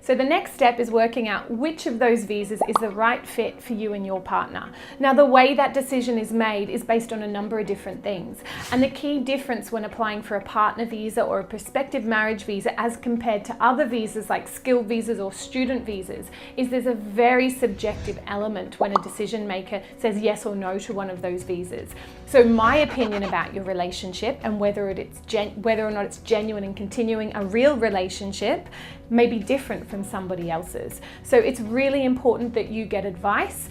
So the next step is working out which of those visas is the right fit for you and your partner. Now, the way that decision is made is based on a number of different things. And the key difference when applying for a partner visa or a prospective marriage visa as compared to other visas like skilled visas or student visas is there's a very subjective element when a decision maker says yes or no to one of those visas. So my opinion about your relationship and whether or not it's genuine and continuing a real relationship may be different from somebody else's. So it's really important that you get advice.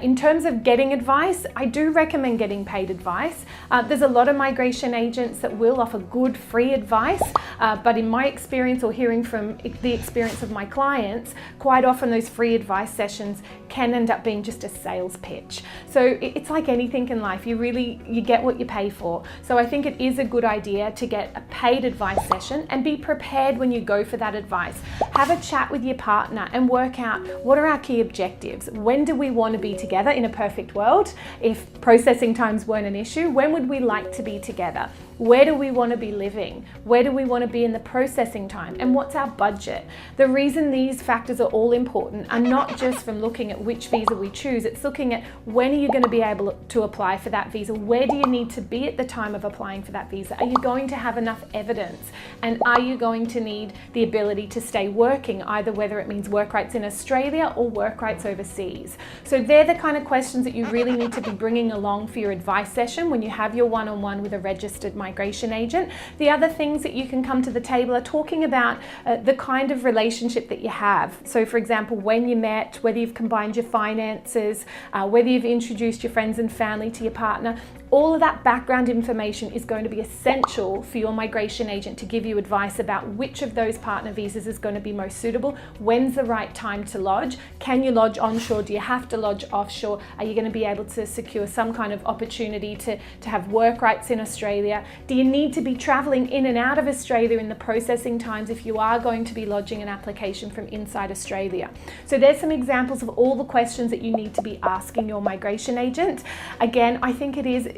In terms of getting advice, I do recommend getting paid advice. There's a lot of migration agents that will offer good free advice, but in my experience or hearing from the experience of my clients, quite often those free advice sessions can end up being just a sales pitch. So it's like anything in life, you get what you pay for. So I think it is a good idea to get a paid advice session and be prepared when you go for that advice. Have a chat with your partner and work out what are our key objectives. When do we want to be together in a perfect world? If processing times weren't an issue, when would we like to be together? Where do we want to be living? Where do we want to be in the processing time? And what's our budget? The reason these factors are all important are not just from looking at which visa we choose, it's looking at when are you going to be able to apply for that visa? Where do you need to be at the time of applying for that visa? Are you going to have enough evidence? And are you going to need the ability to stay working, either whether it means work rights in Australia or work rights overseas? So they're the kind of questions that you really need to be bringing along for your advice session when you have your one-on-one with a registered migration agent. The other things that you can come to the table are talking about the kind of relationship that you have. So for example, when you met, whether you've combined your finances, whether you've introduced your friends and family to your partner. All of that background information is going to be essential for your migration agent to give you advice about which of those partner visas is going to be most suitable. When's the right time to lodge? Can you lodge onshore? Do you have to lodge offshore? Are you going to be able to secure some kind of opportunity to have work rights in Australia? Do you need to be traveling in and out of Australia in the processing times if you are going to be lodging an application from inside Australia? So there's some examples of all the questions that you need to be asking your migration agent. Again, I think it is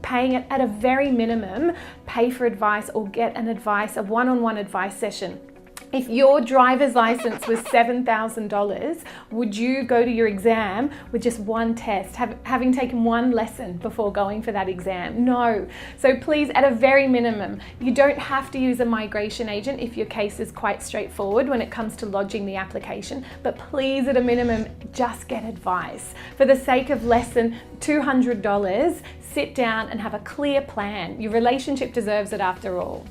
paying it at a very minimum, pay for advice or get a one-on-one advice session. If your driver's license was $7,000, would you go to your exam with just one test, having taken one lesson before going for that exam? No. So please, at a very minimum, you don't have to use a migration agent if your case is quite straightforward when it comes to lodging the application, but please, at a minimum, just get advice. For the sake of less than $200, sit down and have a clear plan. Your relationship deserves it after all.